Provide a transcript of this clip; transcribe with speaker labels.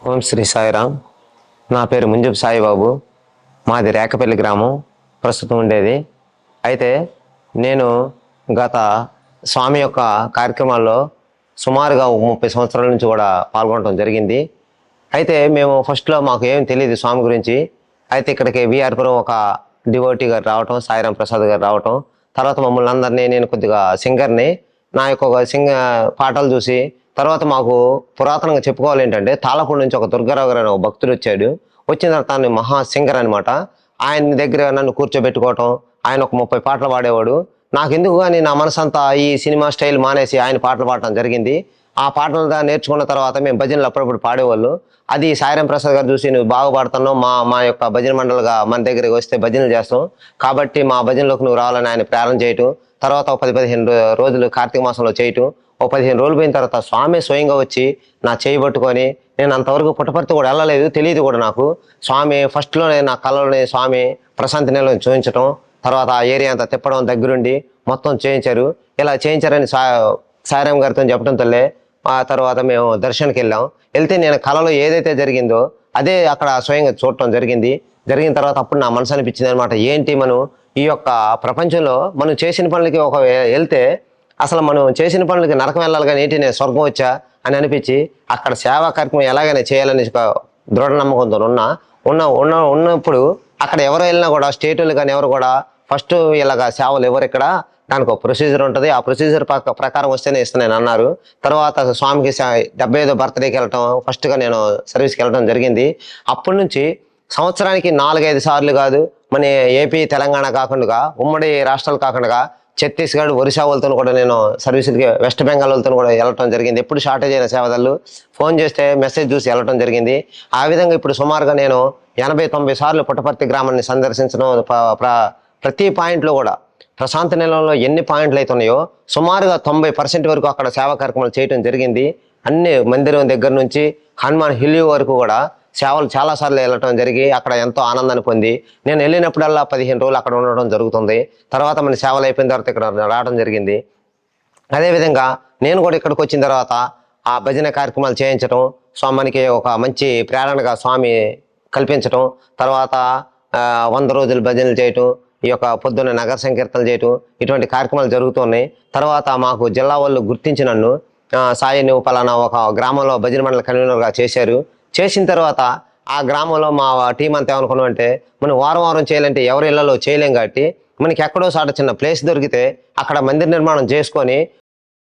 Speaker 1: ఓం శ్రీ సాయిరామ్. నా పేరు ముంజపు సాయిబాబు. మాది రేకపల్లి గ్రామం ప్రస్తుతం ఉండేది. అయితే నేను గత స్వామి యొక్క కార్యక్రమాల్లో సుమారుగా 30 సంవత్సరాల నుంచి కూడా పాల్గొనడం జరిగింది. అయితే మేము ఫస్ట్లో మాకు ఏం తెలియదు స్వామి గురించి. అయితే ఇక్కడికి విఆర్పురం ఒక డివోటీ గారు రావటం, సాయిరాం ప్రసాద్ గారు రావటం, తర్వాత మమ్మల్ని అందరినీ, నేను కొద్దిగా సింగర్ని, నా యొక్క పాటలు చూసి తర్వాత మాకు పురాతనంగా చెప్పుకోవాలి ఏంటంటే, తాళపూడి నుంచి ఒక దుర్గారావు గారు అనే ఒక భక్తుడు వచ్చాడు. వచ్చిన తర్వాత ఆయన మహా సింగర్ అనమాట. ఆయన దగ్గర నన్ను కూర్చోబెట్టుకోవటం, ఆయన ఒక 30 పాటలు పాడేవాడు. నాకెందుకు కానీ నా మనసంతా ఈ సినిమా స్టైల్ మానేసి ఆయన పాటలు పాడటం జరిగింది. ఆ పాటలు నేర్చుకున్న తర్వాత మేము భజనలు అప్పుడప్పుడు పాడేవాళ్ళు. అది సాయిరాం ప్రసాద్ గారు చూసి, నువ్వు బాగా పాడుతున్నావు, మా మా యొక్క భజన మండలిగా మన దగ్గరికి వస్తే భజనలు చేస్తాం, కాబట్టి మా భజనలోకి నువ్వు రావాలని ఆయన ప్రేరణ చేయటం. తర్వాత ఒక 10-15 రోజులు కార్తీక మాసంలో చేయటం. ఒక 15 రోజులు పోయిన తర్వాత స్వామి స్వయంగా వచ్చి నా చేయి పట్టుకొని, నేను అంతవరకు పుట్టపర్తి కూడా వెళ్ళలేదు, తెలియదు కూడా నాకు. స్వామి ఫస్ట్లోనే నా కళ్ళలోనే స్వామి ప్రశాంతి నిలయం చూపించటం, తర్వాత ఆ ఏరియా అంతా తిప్పడం, దగ్గరుండి మొత్తం చేయించారు. ఇలా చేయించారని సాయిరాం గారితో చెప్పడం తల్లే. ఆ తర్వాత మేము దర్శనానికి వెళ్ళాం. వెళ్తే నేను కళలో ఏదైతే జరిగిందో అదే అక్కడ స్వయంగా చూడటం జరిగింది. జరిగిన తర్వాత అప్పుడు నా మనసు అనిపించింది అనమాట, ఏంటి మనం ఈ యొక్క ప్రపంచంలో మనం చేసిన పనులకి ఒక వెళ్తే అసలు మనం చేసిన పనులకి నరకం వెళ్ళాలి, కానీ ఏంటి నేను స్వర్గం వచ్చా అని అనిపించి అక్కడ సేవా కార్యక్రమం ఎలాగైనా చేయాలని ఒక దృఢ నమ్మకంతో ఉన్నప్పుడు అక్కడ ఎవరు వెళ్ళినా కూడా స్టేట్ వాళ్ళు కానీ ఎవరు కూడా ఫస్ట్ ఇలాగ సేవలు ఎవరు ఇక్కడ, దానికి ఒక ప్రొసీజర్ ఉంటుంది, ఆ ప్రొసీజర్ ప్రకారం వస్తేనే ఇస్తాను అన్నారు. తర్వాత స్వామికి 75వ బర్త్డేకి వెళ్ళటం, ఫస్ట్గా నేను సర్వీస్కి వెళ్ళడం జరిగింది. అప్పటి నుంచి సంవత్సరానికి 4-5 సార్లు కాదు, మన ఏపీ తెలంగాణ కాకుండా ఉమ్మడి రాష్ట్రాలు కాకుండా ఛత్తీస్గఢ్, ఒరిస్సా వాళ్ళతో కూడా నేను సర్వీసులకి, వెస్ట్ బెంగాల్ వాళ్ళతో కూడా వెళ్ళటం జరిగింది. ఎప్పుడు షార్టేజ్ అయిన సేవదాళ్ళు ఫోన్ చేస్తే మెసేజ్ చూసి వెళ్ళటం జరిగింది. ఆ విధంగా ఇప్పుడు సుమారుగా నేను 80-90 సార్లు పుట్టపర్తి గ్రామాన్ని సందర్శించడం, ప్రతి పాయింట్లో కూడా ప్రశాంతి నిలయంలో ఎన్ని పాయింట్లు అయితే ఉన్నాయో సుమారుగా 90% వరకు అక్కడ సేవా కార్యక్రమాలు చేయడం జరిగింది. అన్ని మందిరం దగ్గర నుంచి హనుమాన్ హిల్ వరకు కూడా సేవలు చాలాసార్లు వెళ్ళటం జరిగి అక్కడ ఎంతో ఆనందాన్ని పొంది, నేను వెళ్ళినప్పుడల్లా 15 రోజులు అక్కడ ఉండడం జరుగుతుంది. తర్వాత మన సేవలు అయిపోయిన తర్వాత ఇక్కడ రావడం జరిగింది. అదేవిధంగా నేను కూడా ఇక్కడికి వచ్చిన తర్వాత ఆ భజన కార్యక్రమాలు చేయించడం, స్వామికి ఒక మంచి ప్రేరణగా స్వామి కల్పించటం, తర్వాత 100 రోజులు భజనలు చేయటం, ఈ యొక్క పొద్దున్న నగర సంకీర్తనలు చేయటం, ఇటువంటి కార్యక్రమాలు జరుగుతున్నాయి. తర్వాత మాకు జిల్లా వాళ్ళు గుర్తించి నన్ను సాయి, నువ్వు పలానా ఒక గ్రామంలో భజన మండలి కన్వీనర్గా చేశారు. చేసిన తర్వాత ఆ గ్రామంలో మా టీం అంతా ఏమనుకున్నాం అంటే, మనం వారం చేయాలంటే ఎవరి ఇళ్లలో చేయలేం, కాబట్టి మనకి ఎక్కడో సాట చిన్న ప్లేస్ దొరికితే అక్కడ మందిర నిర్మాణం చేసుకొని